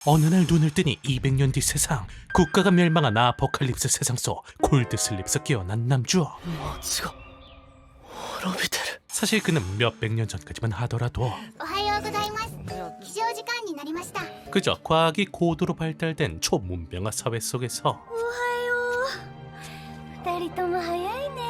어느 날 눈을 뜨니 200년 뒤 세상, 국가가 멸망한 아포칼립스 세상 속 골드슬립에서 깨어난 남주. 街が滅びてる。 사실 그는 몇백 년 전까지만 하더라도 おはようございます。起床時間になりました。 그저 과학이 고도로 발달된 초문명화 사회 속에서 二人とも早いね。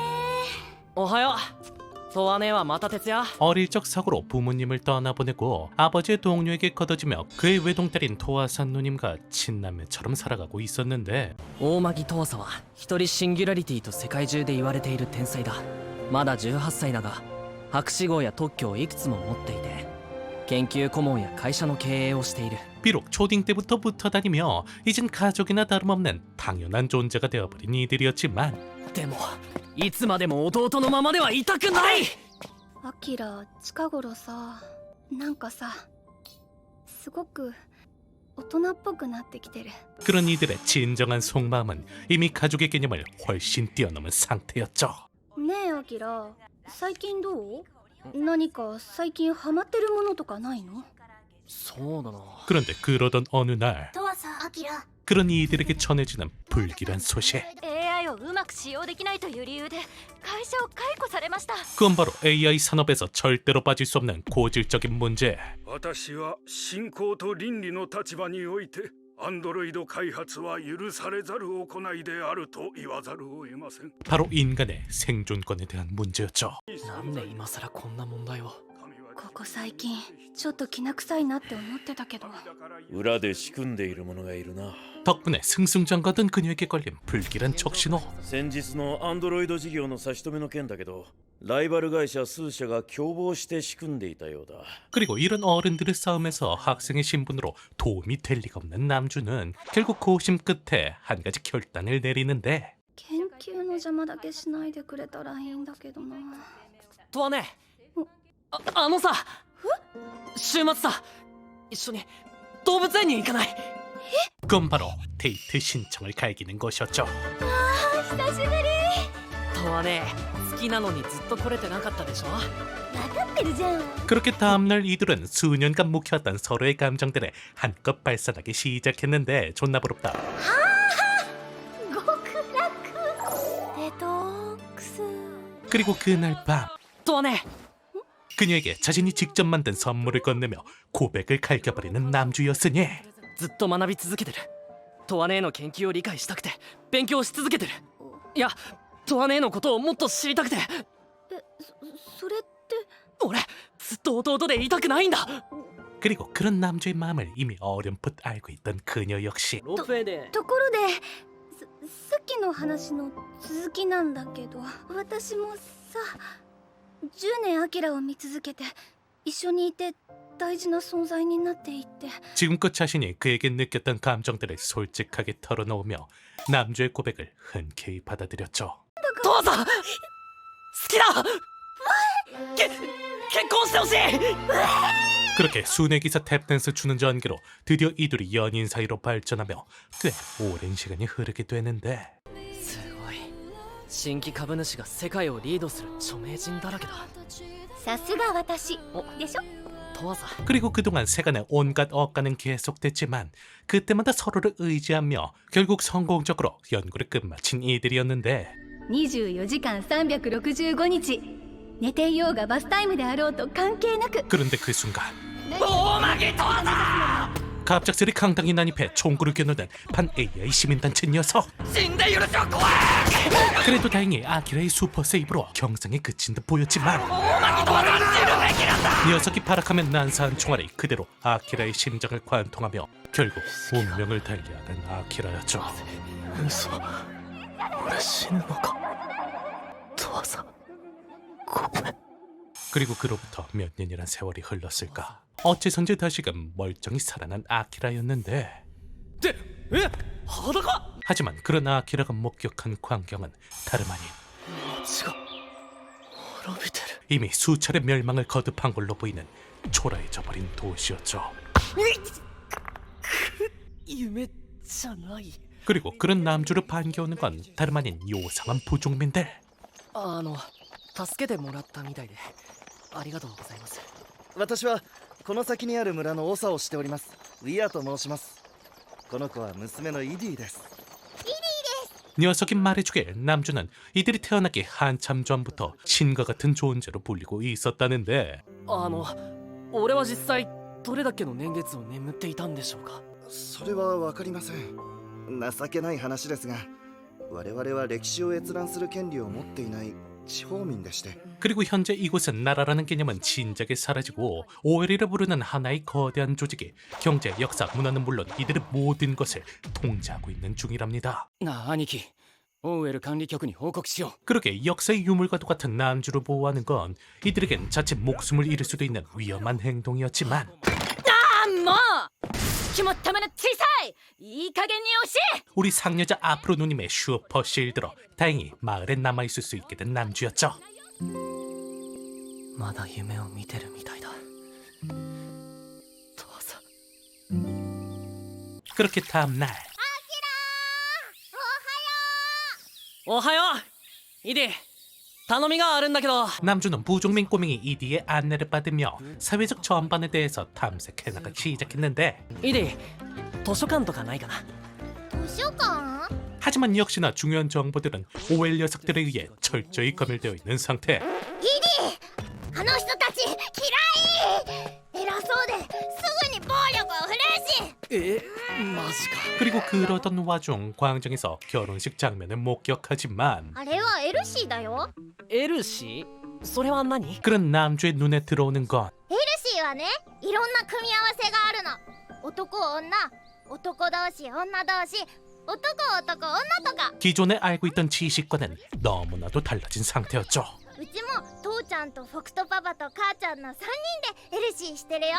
おはよう。と姉はまた徹夜。 어릴 적 사고로 부모님을 떠나보내고 아버지의 동료에게 걷어지며 그의 외동딸인 토아산 누님과 친남매처럼 살아가고 있었는데 大巻トワサは一人シンギュラリティと世界中で言われている天才だ。まだ18歳だが博士号や特許をいくつも持っていて研究顧問や会社の経営をしている。 비록 초딩 때부터 붙어 다니며 이젠 가족이나 다름없는 당연한 존재가 되어버린 이들이었지만 でもいつまでも弟のままではいたくない。アキラ、近頃さ、なんかさ、すごく大人っぽくなってきてる。 그런 이들의 진정한 속마음은 이미 가족의 개념을 훨씬 뛰어넘은 상태였죠. ねえアキラ、最近どう？何か最近ハマってるものとかないの？そうだな。 그런데 그러던 어느 날 トワサ、アキラ。 그런 이들에게 전해지는 불길한 소식. AI をうまく使用できないという理由で会社を解雇されました。 그건 바로 AI 산업에서 절대로 빠질 수 없는 고질적인 문제. 私は信仰と倫理の立場においてアンドロイド開発は許されざる行いであると言わざるを得ません。 바로 인간의 생존권에 대한 문제였죠. なんで今さらこんな問題を。ここ最近ちょっときな臭いなって思ってたけど。裏で仕組んでいる者がいるな。 덕분에 승승장구하던 그녀에게 걸린 불길한 척신호. 先日のアンドロイド事業の差し止めの件だけどライバル会社数社が共謀して仕組んでいたようだ。 그리고 이런 어른들의 싸움에서 학생의 신분으로 도움이 될 리가 없는 남주는 결국 고심 끝에 한 가지 결단을 내리는데 研究の邪魔だけしないでくれたらいいんだけどな。と姉、あのさ、週末さ、一緒に動物園に行かない？ 그건 바로 데이트 신청을 갈기는 것이었죠. 久しぶり。と姉、好きなのにずっと来れてなかったでしょ。分かってるじゃん。 그렇게 다음날 이들은 수년간 묵혀왔던 서로의 감정들을 한껏 발산하기 시작했는데 존나 부럽다. 極楽デトックス。 그리고 그날 밤 と姉、 그녀에게 자신이 직접 만든 선물을 건네며 고백을 갈겨버리는 남주였으니 ずっと学び続けてる。と姉の研究を理解したくて勉強し続けてる。いや、と姉のことをもっと知りたくて。それって俺ずっと弟でいたくないんだ。 그리고 그런 남주의 마음을 이미 어렴풋 알고 있던 그녀 역시 ロープウェイでところでさっきの話の続きなんだけど、私もさ10年アキラを見続けて一緒にいて大事な存在になっていって、 지금껏 자신이 그에게 느꼈던 감정들을 솔직하게 털어놓으며 남주의 고백을 흔쾌히 받아들였죠. 父さん好きだ。結婚してほしい。 그렇게 순회기사 탭댄스 추는 전개로 드디어 이둘이 연인 사이로 발전하며 꽤 오랜 시간이 흐르게 되는데 すごい。新規株主が世界をリードする著名人だらけだ。さすが私でしょ。 とさ、 그리고 그동안 세간의 온갖 억가는 계속됐지만 그때마다 서로를 의지하며 결국 성공적으로 연구를 끝마친 이들이었는데 24時間365日寝ていようがバスタイムであろうと関係なく。 그런데 그 순간 大巻とさ、 갑작스레 강당이 난입해 총구를 겨누는 반 AI 시민단체 녀석. 死んで許しは怖い。 그래도 다행히 아키라의 슈퍼 세이브로 경상에 그친 듯 보였지만 大巻とは死ぬべきなんだ。 녀석이 발악하면 난사한 총알이 그대로 아키라의 심장을 관통하며 결국 운명을 달리하는 아키라였죠. 嘘、俺死ぬのか。とさ、ごめん。 그리고 그로부터 몇 년이란 세월이 흘렀을까. 어째선지 다시금 멀쩡히 살아난 아키라였는데 で、裸？ 하지만 그런 아키라가 목격한 광경은 다름 아닌 街が滅びてる。 이미 수차례 멸망을 거듭한 걸로 보이는 초라해져버린 도시였죠. 夢じゃない。 그리고 그런 남주를 반겨오는 건 다름 아닌 요상한 부족민들. 助けてもらったみたいでありがとうございます。私はこの先にある村の長をしております。ウィアと申します。この子は娘のイディです。 녀석이 말해주길 남주는 이들이 태어나기 한참 전부터 신과 같은 존재로 불리고 있었다는데 俺は実際どれだけの年月を眠っていたんでしょうか。それは分かりません。情けない話ですが、我々は歴史を閲覧する権利を持っていない地方民でして。 그리고 현재 이곳은 나라라는 개념은 진작에 사라지고 OL이라 부르는 하나의 거대한 조직이 경제, 역사, 문화는 물론 이들의 모든 것을 통제하고 있는 중이랍니다. なあ兄貴、オーウェル管理局に報告しよ 그렇게 역사의 유물과도 같은 남주를 보호하는 건 이들에겐 자칫 목숨을 잃을 수도 있는 위험한 행동이었지만 もう肝っ玉の小さいいい加減に惜しい 우리 상여자 앞으로 누님의 슈퍼 실드로 다행히 마을에 남아있을 수 있게 된 남주였죠. う。まだ夢を見てるみたいだ。父さん。 그렇게 다음날 おはようイディ、頼みがあるんだけど。 남주는 부족민 꼬맹이 이디의 안내를 받으며 사회적 전반에 대해서 탐색해나가기 시작했는데 イディ、図書館とかないかな。図書館？ 하지만 역시나 중요한 정보들은 OL 녀석들에 의해 철저히 검열되어 있는 상태. あの人たち嫌い！偉そうですぐに暴力を振るうし！え、マジか。 그리고 그러던 와중 광장에서 결혼식 장면을 목격하지만 あれはエルシーだよ。エルシー？それは何？ 그런 남주의 눈에 들어오는 건 エルシーはね、いろんな組み合わせがあるの。男女、男同士、女同士、男男女とか。 기존에 알고 있던 지식과는 너무나도 달라진 상태였죠. うちも父ちゃんとフォクトパパと母ちゃんの3人でエルシーしてるよ。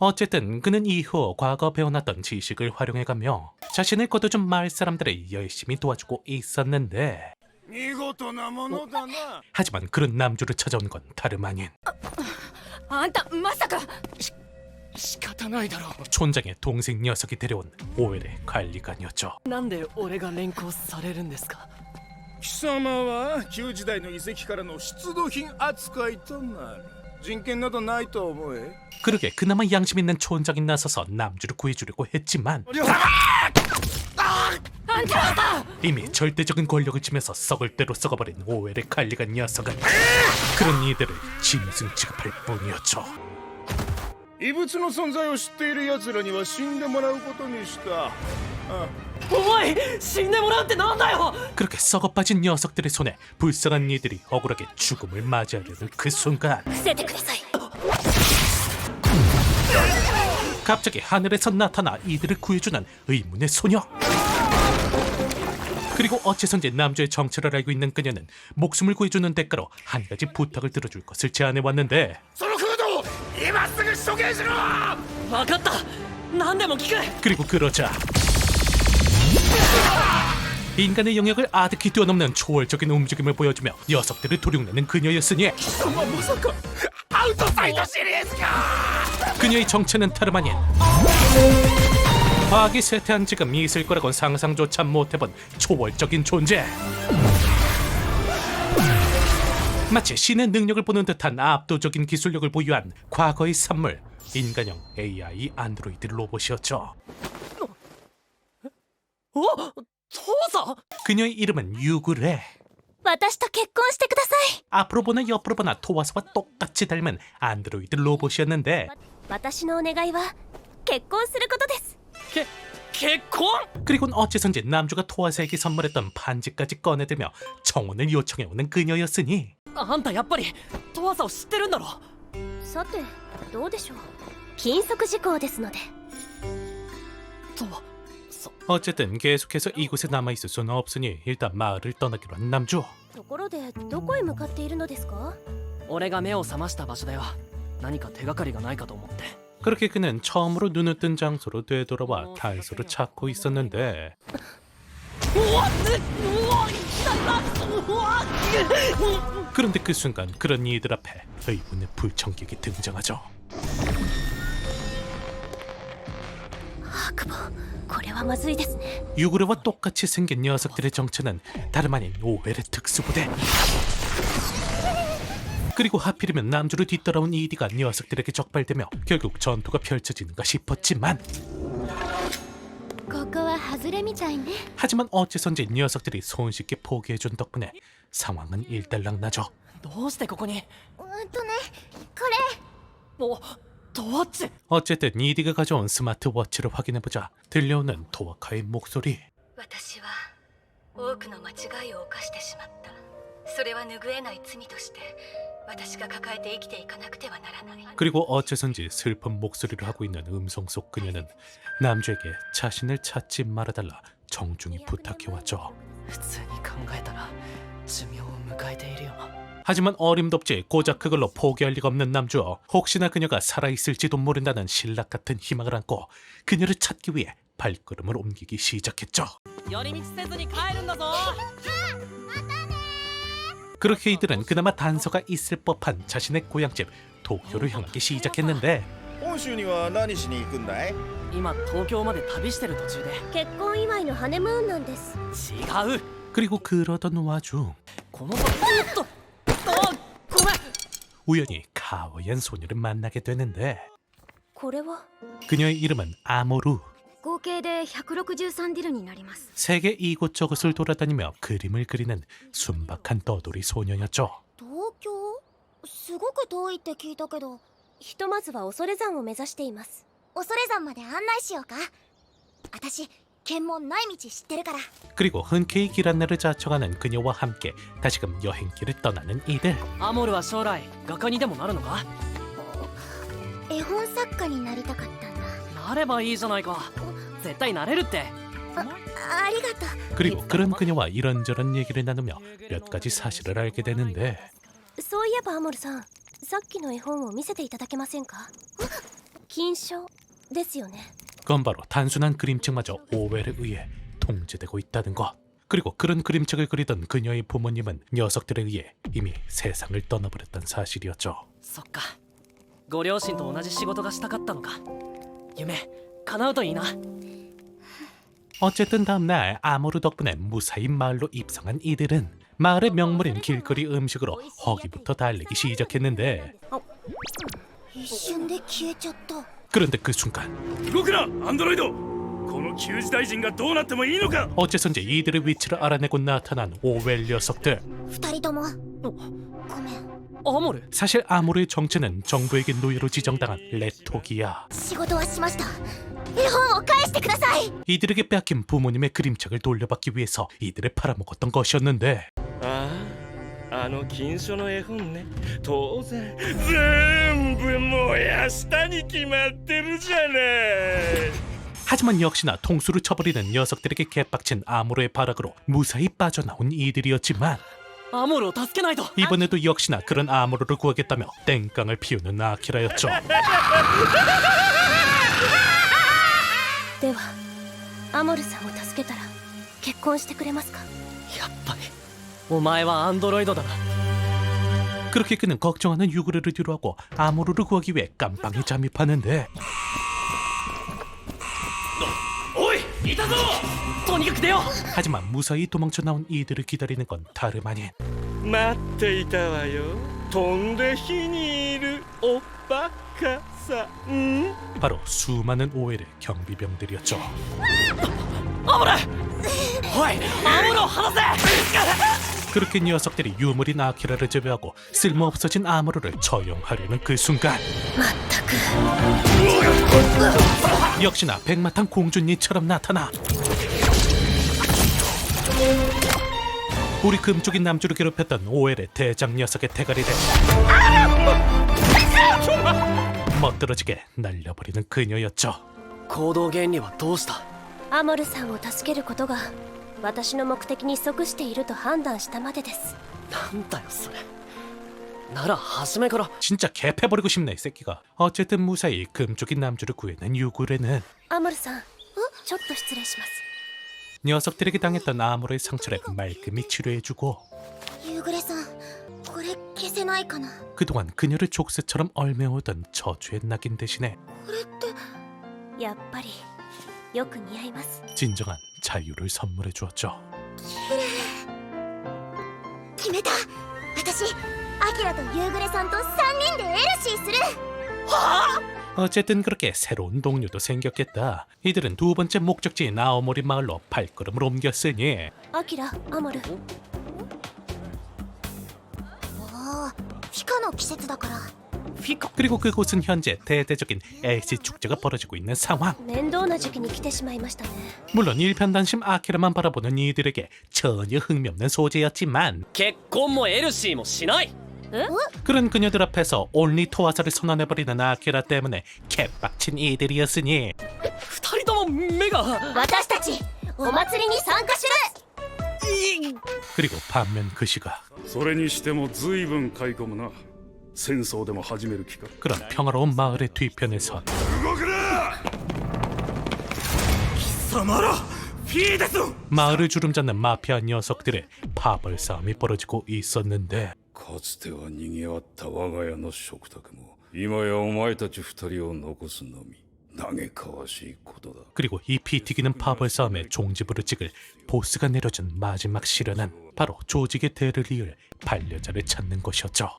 어쨌든 그는 이후 과거 배워놨던 지식을 활용해가며 자신을 거둬준 마을 사람들을 열심히 도와주고 있었는데 見事なものだな。 하지만 그런 남주를 찾아온 건 다름 아닌 あんたまさか仕方ないだろ 촌장의 동생 녀석이 데려온 OL의 관리관이었죠. う。なんで俺が連行されるんですか。貴様は旧時代の遺跡からの出土品扱いとなる。人権などないと思え。 그러게 그나마 양심 있는 촌장이 나서서 남주를 구해주려고 했지만 이미 절대적인 권력을 쥐면서 썩을 대로 썩어버린 OL의 관리관 녀석은 그런 이들을 짐승 취급할 뿐이었죠. 異物の存在を知っている奴らには死んでもらうことにした。おい、死んでもらうってなんだよ。 그렇게 썩어빠진 녀석들의 손에 불쌍한 이들이 억울하게 죽음을 맞이하려는 그 순간 伏せてください 갑자기 하늘에서 나타나 이들을 구해주는 의문의 소녀. 그리고 어째선지 남주의 정체를 알고 있는 그녀는 목숨을 구해주는 대가로 한 가지 부탁을 들어줄 것을 제안해왔는데 そのフードを今すぐ処刑しろ。分かった、何でも聞く。 그리고 그러자 인간의 영역을 아득히 뛰어넘는 초월적인 움직임을 보여주며 녀석들을 도륙내는 그녀였으니 まさかアウトサイドシリーズか。 그녀의 정체는 다름 아닌 과학이 쇠퇴한 지금 있을 거라곤 상상조차 못해본 초월적인 존재. 마치 신의 능력을 보는 듯한 압도적인 기술력을 보유한 과거의 산물, 인간형 AI 안드로이드 로봇이었죠. お、父さん。 그녀의 이름은 유그레. 私と結婚してください 앞으로 보나 옆으로 보나 토와사와 똑같이 닮은 안드로이드 로봇이었는데 私のお願いは結婚することです 結婚？ 그리고는 어째선지 남주가 토와사에게 선물했던 반지까지 꺼내들며 청혼을 요청해오는 그녀였으니 あんたやっぱりトワサを知ってるんだろ。さてどうでしょう。禁則事項ですので 어쨌든 계속해서 이곳에 남아있을 수는 없으니 일단 마을을 떠나기로 한 남주. ところでどこへ向かっているのですか。俺が目を覚ました場所だよ。何か手がかりがないかと思って。 그렇게 그는 처음으로 눈을 뜬 장소로 되돌아와 단서를 찾고 있었는데 うわっ、うわっ、うわっ。 그런데 그 순간 그런 이들 앞에 의문의 불청객이 등장하죠. 白母これはまずいですね 유그레와 똑같이 생긴 녀석들의 정체는 다름 아닌 오웰의 특수부대. 그리고 하필이면 남주를 뒤따라온 이디가 녀석들에게 적발되며 결국 전투가 펼쳐지는가 싶었지만 こは外れみたいね 하지만 어째선지 녀석들이 손쉽게 포기해준 덕분에 상황은 일단락나죠. どうしてここにこおドワッチ 어쨌든 이디가 가져온 스마트워치를 확인해보자 들려오는 도와카의 목소리. 私は多くの間違いを犯してしまった。それは拭えない罪として私が抱えて生きていかなくてはならない。 그리고 어째선지 슬픈 목소리를 하고 있는 음성 속 그녀는 남주에게 자신을 찾지 말아달라 정중히 부탁해왔죠. 普通に考えたら寿命を迎えているよな 하지만 어림덥지 고작 그걸로 포기할 리가 없는 남주. 혹시나 그녀가 살아있을지도 모른다는 신락 같은 희망을 안고 그녀를 찾기 위해 발걸음을 옮기기 시작했죠. 寄り道せずに帰るんだぞ 그렇게 이들은 그나마 단서가 있을 법한 자신의 고향집 도쿄를 향하기 시작했는데 本州には何しに行くんだい？今東京まで旅してる途中で結婚祝いのハネムーンなんです 違う 그리고 그러던 와중 このおっとあごめん 우연히 가와얀 소녀를 만나게 되는데 これは 그녀의 이름은 아모루. 合計で163ディルになります 세계 이곳저곳을 돌아다니며 그림을 그리는 순박한 떠돌이 소녀였죠. 東京すごく遠いって聞いたけどひとまずは恐山を目指しています恐山まで案内しようか私検問ない道知ってるから 그리고 흔쾌히 길 안내를 자청하는 그녀와 함께 다시금 여행길을 떠나는 이들. アモルは将来画家にでもなるのか絵本作家になりたかったんだなればいいじゃないか絶対なれるって ありがとう 그리고 그런 그녀와 이런저런 얘기를 나누며 몇 가지 사실을 알게 되는데 そういえばアモルさんさっきの絵本を見せていただけませんか金賞ですよね 그건 바로 단순한 그림책마저 오해에 의해 통제되고 있다는 것. 그리고 그런 그림책을 그리던 그녀의 부모님은 녀석들에 의해 이미 세상을 떠나버렸던 사실이었죠. そっかご両親と同じ仕事がしたかったのか夢叶うといいな 어쨌든 다음날 아모르 덕분에 무사히 마을로 입성한 이들은 마을의 명물인 길거리 음식으로 허기부터 달리기 시작했는데 一瞬で消えちゃった 그런데 그 순간 動くなアンドロイド。この旧時大臣がどうなってもいいのか。 어째선지 이들의 위치를 알아내고 나타난 오웰 녀석들. 二人ともごめんアモル 사실 아모르의 정체는 정부에게 노예로 지정당한 레토기야. 仕事はしました絵本を返してください 이들에게 뺏긴 부모님의 그림책을 돌려받기 위해서 이들을 팔아먹었던 것이었는데 ああ、あの禁書の絵本ね。当然全部燃やしたに決まってるじゃない。 하지만 역시나 통수를 쳐버리는 녀석들에게 개빡친 아모르의 발악으로 무사히 빠져나온 이들이었지만 アモルを助けないと 이번에도 역시나 그런 아모르를 구하겠다며 땡깡을 피우는 아키라였죠. ではアモルさんを助けたら結婚してくれますかやっぱりお前はアンドロイドだな 그렇게 그는 걱정하는 유그레를 뒤로하고 아모르를 구하기 위해 깜빵에 잠입하는데 おいいたぞとにかく出よう 하지만 무사히 도망쳐 나온 이들을 기다리는 건 다름 아닌 待っていたわよ。飛んで火にいるおバカさん。 바로 수많은 오해의 경비병들이었죠. アモルおいアモルを離せ 그렇게 녀석들이 유물인 아키라를 제외하고 쓸모없어진 아모르를 처형하려는 그 순간 역시나 백마탄 공주님처럼 나타나 우리 금쪽인 남주를 괴롭혔던 오엘의 대장 녀석의 대가리를 멋들어지게 날려버리는 그녀였죠. 行動原理はどうしたアモルさんを助けることが私の目的に即していると判断したまでですなんだよそれなら初めから 진짜 개패버리고 싶네 이 새끼가. 어쨌든 무사히 금쪽인 남주를 구해낸 유구레는 アモルさんちょっと失礼します 녀석들에게 당했던 아모르의 상처를 말끔히 치료해주고 夕暮れさんこれ消せないかな 그동안 그녀를 족쇄처럼 얽매오던 저주의 낙인 대신에 これってやっぱりよく似合います 진정한 자유를 선물해 주었죠. 決めた私アキラと夕暮れさんと3人でエルシーするはあ 어쨌든 그렇게 새로운 동료도 생겼겠다. 이들은 두 번째 목적지인 아오모리 마을로 발걸음을 옮겼으니 アキラアマルああフィカの季節だから 그리고 그곳은 현재 대대적인 LC 축제가 벌어지고 있는 상황. 面倒な時期に来てしまいましたね 물론 일편단심 아키라만 바라보는 이들에게 전혀 흥미없는 소재였지만 結婚もエルシーもしない。 그런 그녀들 앞에서 올리 토와사를 선언해버리는 아키라 때문에 개빡친 이들이었으니 二人とも目が。私たちお祭りに参加する 그리고 반면 그 시각 それにしても随分買い込むな。戦争でも始める気か。 그런 평화로운 마을의 뒤편에선 動くな。 마을을 주름잡는 마피아 녀석들의 파벌 싸움이 벌어지고 있었는데 かつては賑わった我が家の食卓も今やお前たち二人を残すのみ嘆かわしいことだ。 그리고 이 피 튀기는 파벌 싸움의 종지부를 찍을 보스가 내려준 마지막 시련은 바로 조직의 대를 이을 반려자를 찾는 것이었죠.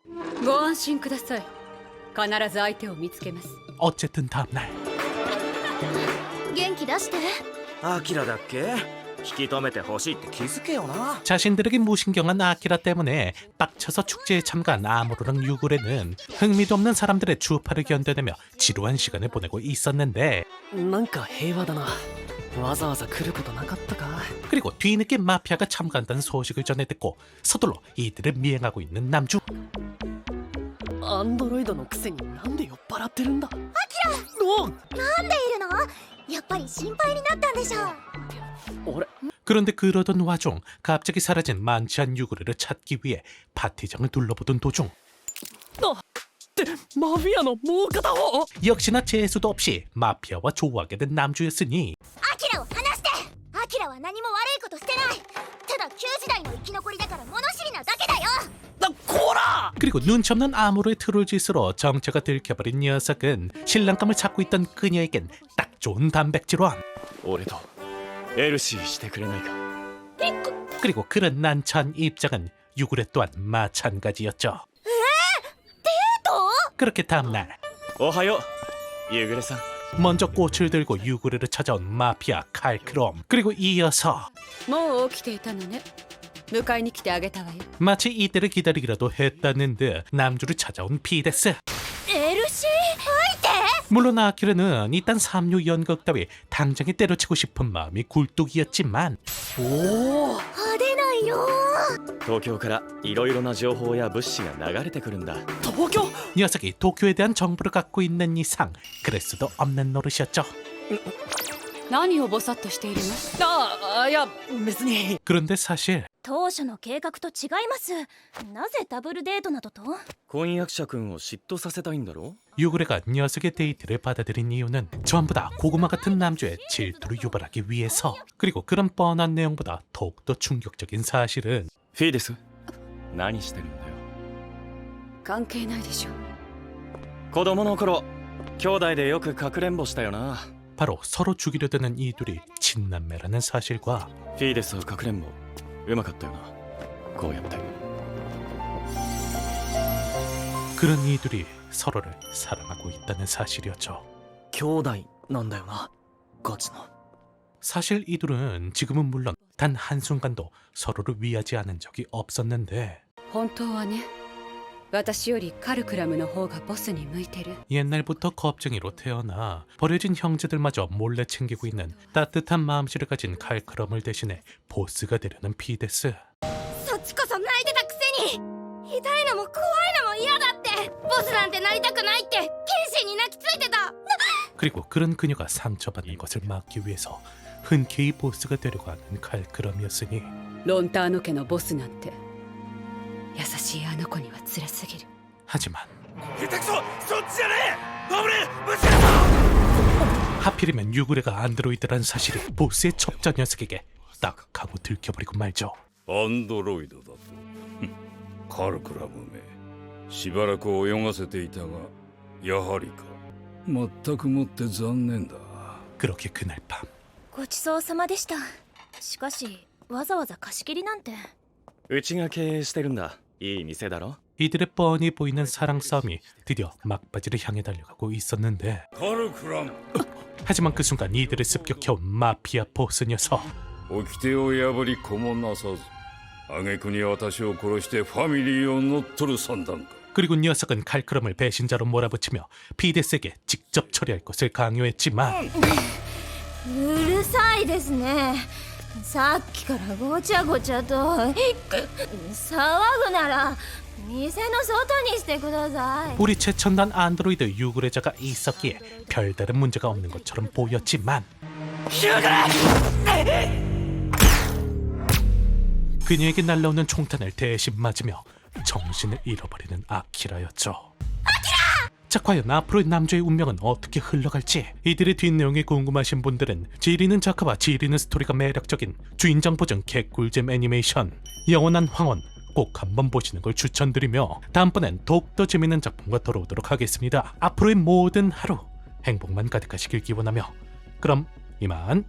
ご安心ください。必ず相手を見つけます。 어쨌든 다음날 元気出してアキラだっけ引き止めてほしいって気づけよな 자신들에게 무신경한 아키라 때문에 빡쳐서 축제에 참가한 아무로랑 유구레는 흥미도 없는 사람들의 주파를 견뎌내며 지루한 시간을 보내고 있었는데 なんか平和だな。わざわざ来ることなかったか。 그리고 뒤늦게 마피아가 참가한다는 소식을 전해 듣고 서둘러 이들을 미행하고 있는 남주. アンドロイドのくせになんで酔っ払ってるんだ。アキラ。いるのやっぱり心配になったんでしょ 俺 그런데 그러던 와중 갑자기 사라진 많지 않은 유구레를 찾기 위해 파티장을 둘러보던 도중 マフィアのもう片方。 역시나 재수도 없이 마피아와 조우하게 된 남주였으니 アキラを離してアキラは何も悪いことしてないただ旧時代の生き残りだから物知りなだけだよ こら。 그리고 눈치 없는 아무로의 트롤짓으로 정체가 들켜버린 녀석은 신랑감을 찾고 있던 그녀에겐 딱 좋은 단백질원. 俺とエルシーしてくれないか。 그리고 그런 난처한 입장은 유구레 또한 마찬가지였죠. 그렇게 다음날 おはようユグレさん。 먼저 꽃을 들고 유구레를 찾아온 마피아 칼크롬, 그리고 이어서 もう起きていたのね。迎えに来てあげたわよ。 마치 이때를 기다리기라도 했다는 듯 남주를 찾아온 피데스. エルシー相手 물론 아키르는 이딴 삼류 연극 따위 당장에 때려치고 싶은 마음이 굴뚝이었지만 派手なんよ東京からいろいろな情報や物資が流れてくるんだ。東京。 녀석이 도쿄에 대한 정보를 갖고 있는 이상 그럴 수도 없는 노릇이었죠. 何をぼさっとしているの？いや別に。 그런데 사실 当初の計画と違いますなぜダブルデートなどと婚約者君を嫉妬させたいんだろ。 유그레가 녀석의 데이트를 받아들인 이유는 전부 다 고구마 같은 남주의 질투를 유발하기 위해서. 그리고 그런 뻔한 내용보다 더욱더 충격적인 사실은 フィーデス何してるんだよ。関係ないでしょ。子供の頃兄弟でよくかくれんぼしたよな。 바로 서로 죽이려 드는 이 둘이 친남매라는 사실과 フィーデスはかくれんぼうまかったよな。こうやって。 그런 이들이 서로를 사랑하고 있다는 사실이었죠. 兄弟なんだよな。ガチの。 사실 이 둘은 지금은 물론 단 한순간도 서로를 위하지 않은 적이 없었는데 本当はね、私よりカルクラムの方がボスに向いてる。 옛날부터 겁쟁이로 태어나 버려진 형제들마저 몰래 챙기고 있는 따뜻한 마음씨를 가진 칼크럼을 대신해 보스가 되려는 피데스. そっちこそ泣いてたくせに痛いのも怖いのも嫌だってボスなんてなりたくないって剣心に泣きついてた 그리고 그런 그녀가 상처받는 것을 막기 위해서 흔쾌히 보스가 되려고 하는 칼크럼이었으니 ロンターノ家のボスなんて優しいあの子には辛すぎる。 하지만 下手くそそっちじゃねえ。危ねえぶつかった。 하필이면 유그레가 안드로이드란 사실이 보스의 첩자 녀석에게 딱 하고 들켜버리고 말죠. アンドロイドだとカルクラムめしばらく泳がせていたがやはりか。全くもって残念だ。 그렇게 그날 밤 ごちそうさまでしたしかしわざわざ貸し切りなんてうちが経営してるんだ。いい店だろ。 이들의 뻔히 보이는 사랑 싸움이 드디어 막바지를 향해 달려가고 있었는데, 카르크람 하지만 그 순간 이들을 습격해온 마피아 보스 녀석. 掟を破り子もなさず挙句に私を殺してファミリーを乗っ取る算段か 그리고 녀석은 칼크럼을 배신자로 몰아붙이며 피데스에게 직접 처리할 것을 강요했지만 うるさいですね。さっきからごちゃごちゃと騒ぐなら店の外にしてください。 우리 최첨단 안드로이드 유그레자가 있었기에 별다른 문제가 없는 것처럼 보였지만 그녀에게 날라오는 총탄을 대신 맞으며 정신을 잃어버리는 아키라였죠. 자, 과연 앞으로의 남주의 운명은 어떻게 흘러갈지, 이들의 뒷내용이 궁금하신 분들은 지리는 작화와 지리는 스토리가 매력적인 주인장 보정 개꿀잼 애니메이션 영원한 황혼 꼭 한번 보시는 걸 추천드리며, 다음번엔 더욱더 재밌는 작품과 돌아오도록 하겠습니다. 앞으로의 모든 하루 행복만 가득하시길 기원하며 그럼 이만